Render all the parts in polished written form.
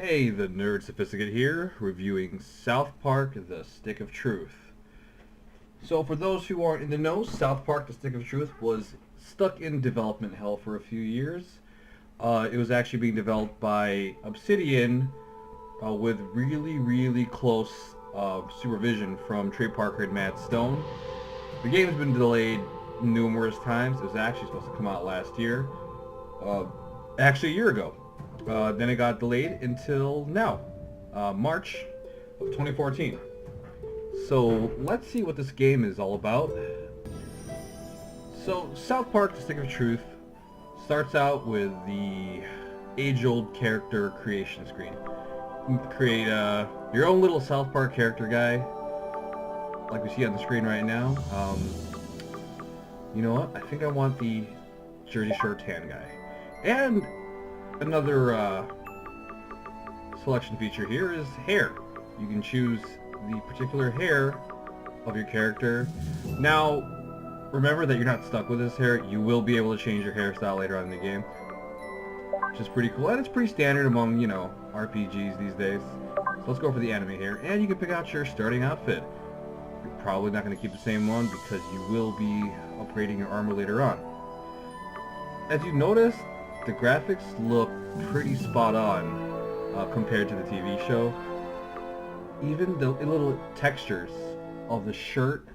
Hey, the NerdSophisticate here, reviewing South Park: The Stick of Truth. So for those who aren't in the know, South Park: The Stick of Truth was stuck in development hell for a few years. It was actually being developed by Obsidian with really close supervision from Trey Parker and Matt Stone. The game has been delayed numerous times. It was actually supposed to come out last year. Actually a year ago. Then it got delayed until now, March of 2014. So let's see what this game is all about. So South Park: The Stick of Truth starts out with the age-old character creation screen. You can create your own little South Park character guy, like we see on the screen right now. You know what? I think I want the Jersey Shore tan guy. And another selection feature here is hair. You can choose the particular hair of your character. Now, remember that you're not stuck with this hair. You will be able to change your hairstyle later on in the game, which is pretty cool. And it's pretty standard among, you know, RPGs these days. So let's go for the anime hair. And you can pick out your starting outfit. You're probably not going to keep the same one because you will be upgrading your armor later on. As you notice, the graphics look pretty spot on compared to the TV show. Even the little textures of the shirt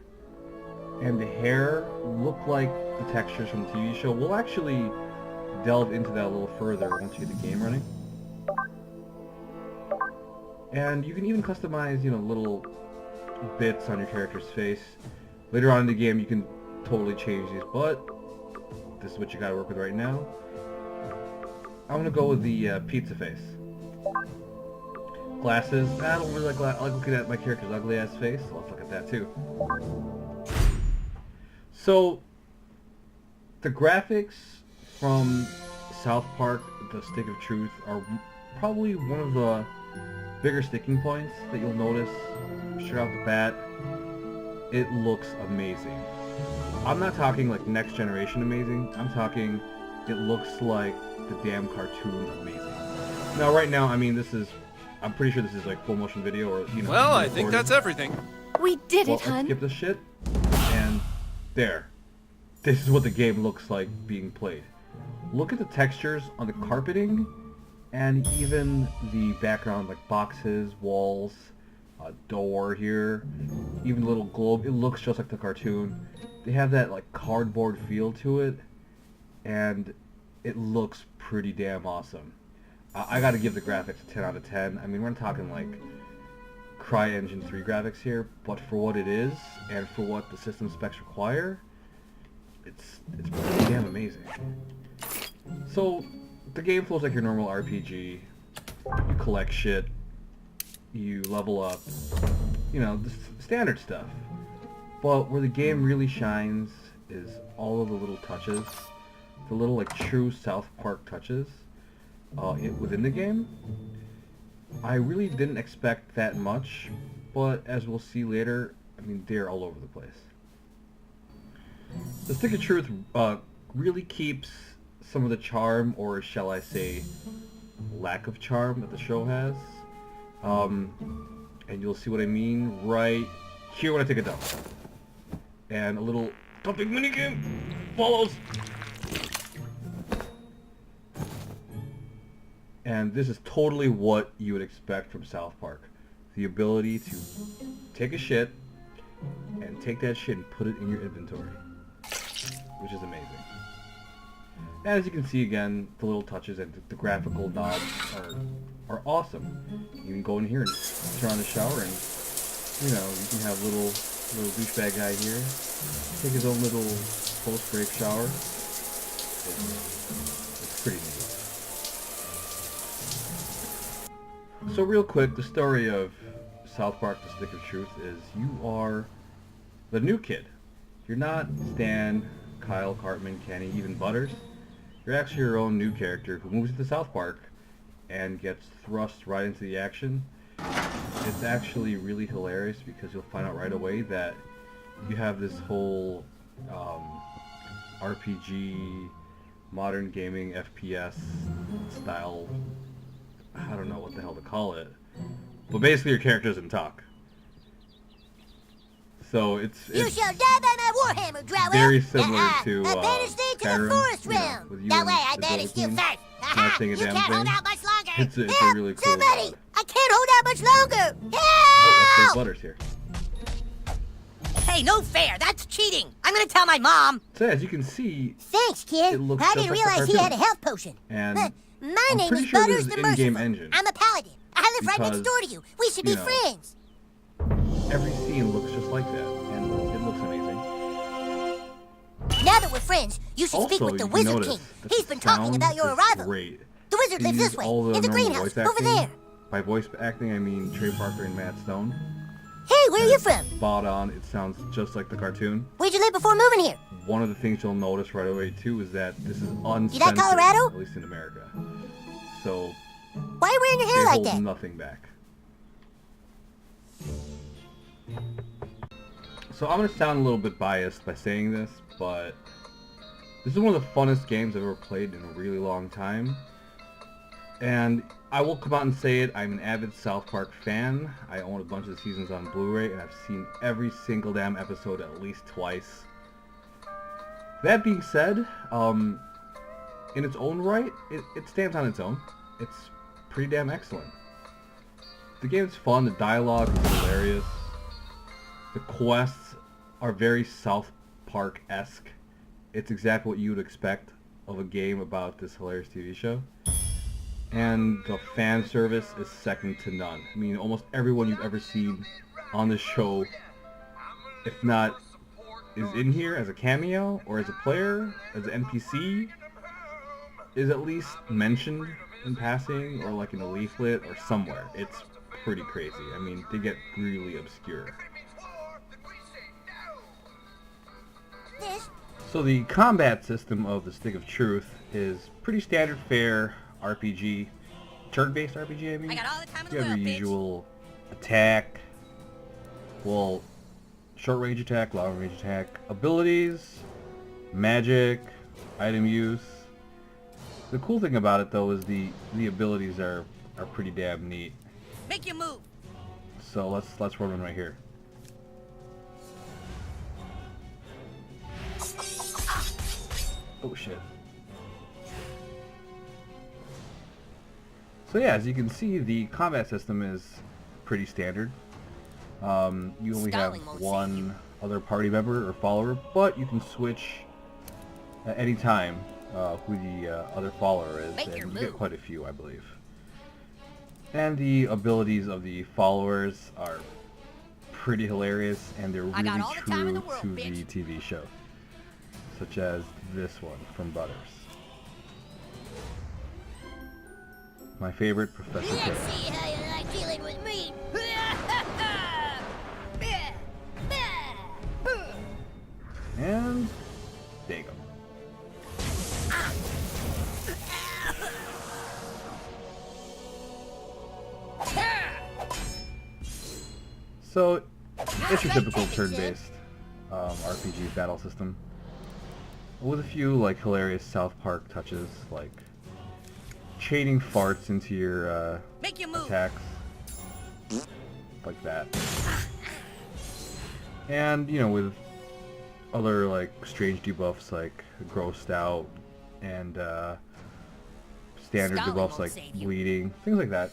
and the hair look like the textures from the TV show. We'll actually delve into that a little further once you get the game running. And you can even customize, you know, little bits on your character's face. Later on in the game you can totally change these, but this is what you gotta work with right now. I'm gonna go with the pizza face. Glasses. I don't really like I like looking at my character's ugly ass face, so let's look at that too. So the graphics from South Park: The Stick of Truth are probably one of the bigger sticking points that you'll notice straight off the bat. It looks amazing. I'm not talking like next generation amazing. I'm talking it looks like the damn cartoon amazing. Now right now, I mean, I'm pretty sure this is like full motion video or, you know. Well, I think that's everything. We did it, hun. Let's skip this shit. And there. This is what the game looks like being played. Look at the textures on the carpeting and even the background, like boxes, walls, a door here, even a little globe. It looks just like the cartoon. They have that like cardboard feel to it, and it looks pretty damn awesome. I gotta give the graphics a 10 out of 10. I mean, we're not talking like CryEngine 3 graphics here, but for what it is and for what the system specs require, it's pretty damn amazing. So the game flows like your normal RPG. You collect shit, you level up, you know, the standard stuff. But where the game really shines is all of the little touches, the little like true South Park touches within the game. I really didn't expect that much, but as we'll see later, I mean, they're all over the place. The Stick of Truth really keeps some of the charm, or shall I say, lack of charm that the show has. And you'll see what I mean right here when I take a dump. And a little dumping minigame follows. And this is totally what you would expect from South Park. The ability to take a shit and take that shit and put it in your inventory, which is amazing. And as you can see again, the little touches and the graphical nods are awesome. You can go in here and turn on the shower and, you know, you can have little douchebag guy here take his own little post-break shower. It's pretty neat. So real quick, the story of South Park: The Stick of Truth is you are the new kid. You're not Stan, Kyle, Cartman, Kenny, even Butters. You're actually your own new character who moves into South Park and gets thrust right into the action. It's actually really hilarious because you'll find out right away that you have this whole RPG, modern gaming FPS style I don't know what the hell to call it. But basically your character doesn't talk. So it's You shall die by my warhammer, Drower. very similar to banish thee to the Skyrim, forest you know, realm. with you That and way I the banish you Queen. first. Not saying a You damn can't hold thing. out much longer. It's a Help, really cool somebody! mod. I can't hold out much longer. Oh, let's Help! say Butter's here. Hey, no fair. That's cheating. I'm gonna tell my mom. So as you can see, Thanks, kid. it looks I just didn't like the realize he cartoon. had a health potion. And My I'm name pretty is sure this Butters is the in-game Merciful. engine. I'm a paladin. I live right next Because, door to you. We should be you know, friends. every scene looks just like that, and it looks amazing. Now that we're friends, you should speak Also, with the you can Wizard notice King. that He's the been talking sound about your is arrival. Great. The wizard They lives use this way, all in the normal greenhouse, voice over acting. there. By voice acting, I mean Trey Parker and Matt Stone. Hey, where are you from? Spot on. It sounds just like the cartoon. Where'd you live before moving here? One of the things you'll notice right away too is that this is uncensored, You like Colorado? at least in America. So Why are you wearing your hair they like hold that? nothing back. So I'm gonna sound a little bit biased by saying this, but this is one of the funnest games I've ever played in a really long time. And I will come out and say it, I'm an avid South Park fan. I own a bunch of the seasons on Blu-ray, and I've seen every single damn episode at least twice. That being said, in its own right, it stands on its own. It's pretty damn excellent. The game's fun, the dialogue is hilarious. The quests are very South Park-esque. It's exactly what you would expect of a game about this hilarious TV show. And the fan service is second to none. I mean, almost everyone you've ever seen on the show, if not is in here as a cameo, or as a player, as an NPC, is at least mentioned in passing, or like in a leaflet, or somewhere. It's pretty crazy. I mean, they get really obscure. So the combat system of the Stick of Truth is pretty standard fare RPG, turn-based RPG, I mean. I got all the time in the You have world, your bitch. usual attack, well, short-range attack, long-range attack, abilities, magic, item use. The cool thing about it, though, is the abilities are pretty damn neat. Make your move. So let's run one right here. Oh shit. So yeah, as you can see, the combat system is pretty standard. You only have Stalling won't save one other party member or follower, but you can switch at any time who the other follower is, Make and your you get move. quite a few, I believe. And the abilities of the followers are pretty hilarious, and they're I got really all the time in true the world, to bitch. the TV show. Such as this one from Butters. My favorite, Professor K. Let's see how you like dealing with me. And there you go. So, it's your typical turn-based RPG battle system. With a few, like, hilarious South Park touches, like chaining farts into your Make your move. attacks. Like that. And, you know, with other, like, strange debuffs, like grossed out, and standard Stalling debuffs won't like save you. bleeding, things like that.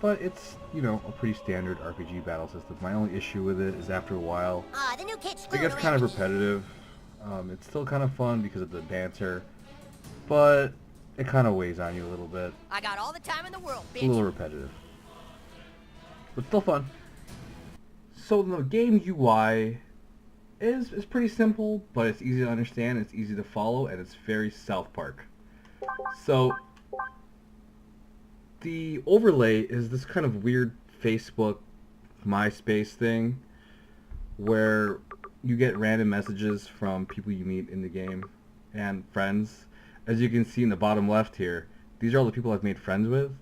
But it's, you know, a pretty standard RPG battle system. My only issue with it is after a while, Ah, the new kid it screwed gets kind of around again. repetitive. It's still kind of fun because of the banter, but it kind of weighs on you a little bit. I got all the time in the world, It's a little bitch. repetitive, but still fun. So the game UI is pretty simple, but it's easy to understand, it's easy to follow, and it's very South Park. So the overlay is this kind of weird Facebook, MySpace thing, where you get random messages from people you meet in the game and friends. As you can see in the bottom left here, these are all the people I've made friends with.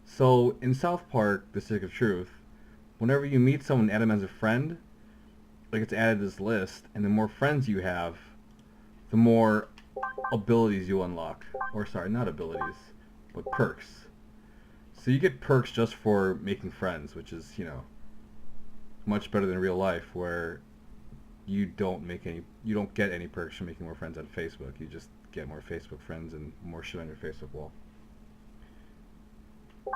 So in South Park, The Stick of Truth, whenever you meet someone, add them as a friend, like it's added to this list, and the more friends you have, the more abilities you unlock. Or sorry, not abilities, but perks. So you get perks just for making friends, which is, you know, much better than real life, where you don't get any perks from making more friends on Facebook. You just get more Facebook friends and more shit on your Facebook wall.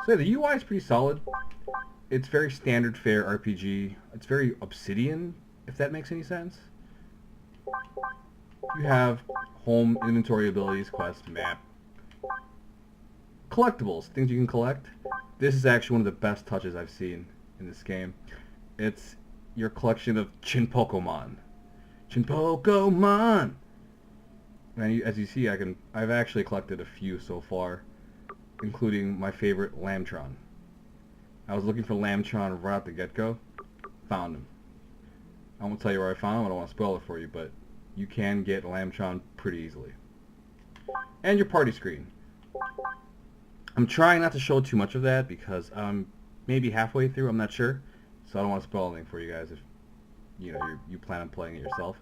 So the UI is pretty solid. It's very standard fare RPG. It's very Obsidian, if that makes any sense. You have home, inventory abilities, quest, map, collectibles, things you can collect. This is actually one of the best touches I've seen in this game. It's your collection of Chinpokomon. Chinpokomon! And as you see, I've actually collected a few so far, including my favorite, Lambtron. I was looking for Lambtron right at the get-go. Found him. I won't tell you where I found him, I don't want to spoil it for you, but you can get Lambtron pretty easily. And your party screen. I'm trying not to show too much of that because I'm maybe halfway through, I'm not sure. So I don't want to spoil anything for you guys if you plan on playing it yourself.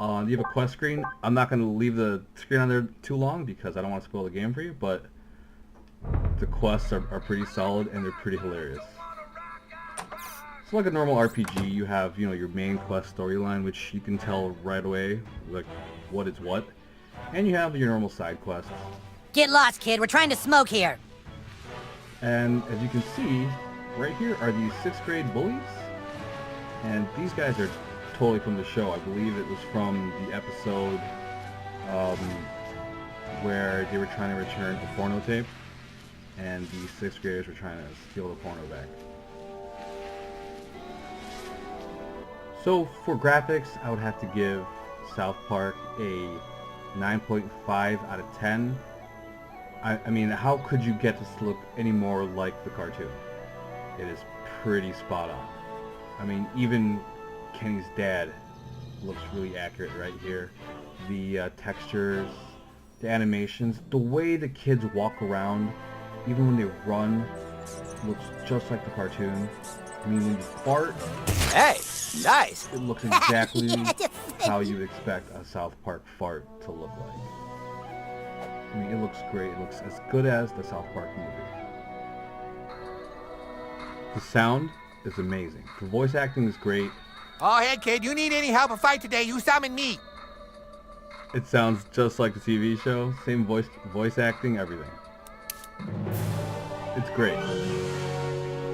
You have a quest screen. I'm not going to leave the screen on there too long because I don't want to spoil the game for you, but the quests are pretty solid and they're pretty hilarious. It's like a normal RPG. You have, your main quest storyline, which you can tell right away, like, what is what. And you have your normal side quests. Get lost, kid. We're trying to smoke here. And as you can see, right here are these 6th grade bullies. And these guys are totally from the show. I believe it was from the episode where they were trying to return the porno tape. And the 6th graders were trying to steal the porno back. So for graphics, I would have to give South Park a 9.5 out of 10. I mean, how could you get this to look any more like the cartoon? It is pretty spot on. I mean, even Kenny's dad looks really accurate right here. The textures, the animations, the way the kids walk around, even when they run, looks just like the cartoon. I mean, when you fart, hey, nice. It looks exactly how you would expect a South Park fart to look like. I mean, it looks great. It looks as good as the South Park movie. The sound is amazing. The voice acting is great. Oh, hey, kid, you need any help or fight today, you summon me. It sounds just like the TV show. Same voice acting, everything. It's great.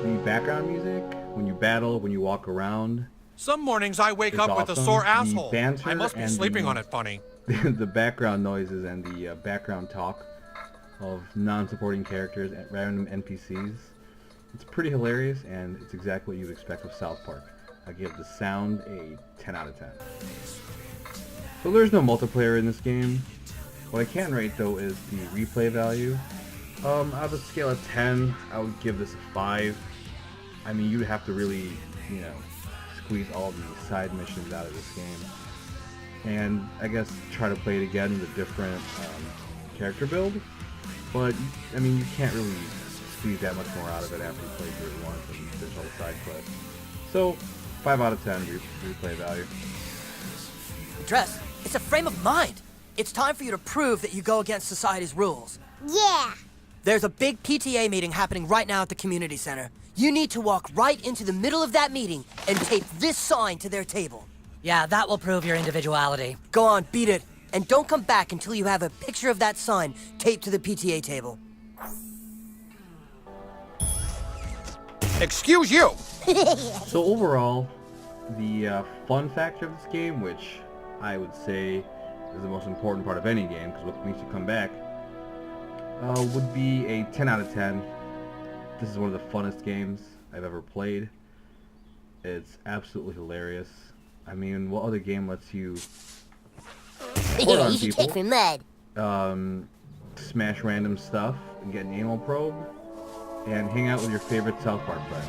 The background music, when you battle, when you walk around. Some mornings I wake up awesome. with a sore asshole. The banter I must be and sleeping on it funny. The background noises and the background talk of non-supporting characters and random NPCs. It's pretty hilarious, and it's exactly what you'd expect with South Park. I give the sound a 10 out of 10. So there's no multiplayer in this game. What I can rate, though, is the replay value. Out of a scale of 10, I would give this a 5. I mean, you'd have to really, squeeze all the side missions out of this game. And I guess try to play it again with a different character build. But, I mean, you can't really squeeze that much more out of it after you play through it once and finish all the side quests. So, 5 out of 10 replay value. Dress, it's a frame of mind. It's time for you to prove that you go against society's rules. Yeah. There's a big PTA meeting happening right now at the community center. You need to walk right into the middle of that meeting and tape this sign to their table. Yeah, that will prove your individuality. Go on, beat it. And don't come back until you have a picture of that sign taped to the PTA table. Excuse you! So overall, the fun factor of this game, which I would say is the most important part of any game, because what makes you come back, would be a 10 out of 10. This is one of the funnest games I've ever played. It's absolutely hilarious. I mean, what other game lets you put on You should people, check for mud. smash random stuff, and get an anal probe, and hang out with your favorite South Park friends?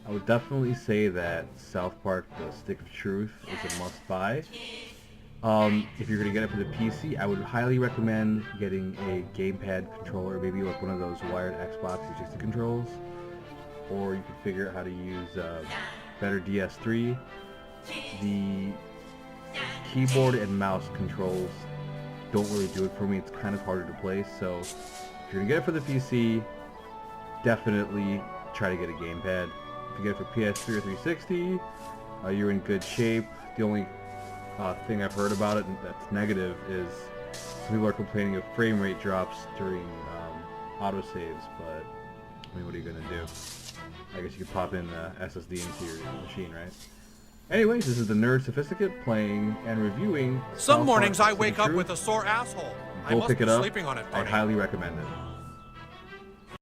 I would definitely say that South Park: The Stick of Truth is a must-buy. If you're going to get it for the PC, I would highly recommend getting a gamepad controller, maybe like one of those wired Xbox 360 controls, or you can figure out how to use better DS3. The keyboard and mouse controls don't really do it for me. It's kind of harder to play, so if you're going to get it for the PC, definitely try to get a gamepad. If you get it for PS3 or 360, you're in good shape. The only thing I've heard about it that's negative is some people are complaining of frame rate drops during autosaves, but I mean, what are you gonna do? I guess you could pop in the SSD into your machine, right? Anyways, this is the NerdSophisticate playing and reviewing. Some mornings I City wake up Truth. with a sore asshole. I Go must pick be it up. sleeping on it, I buddy. highly recommend it.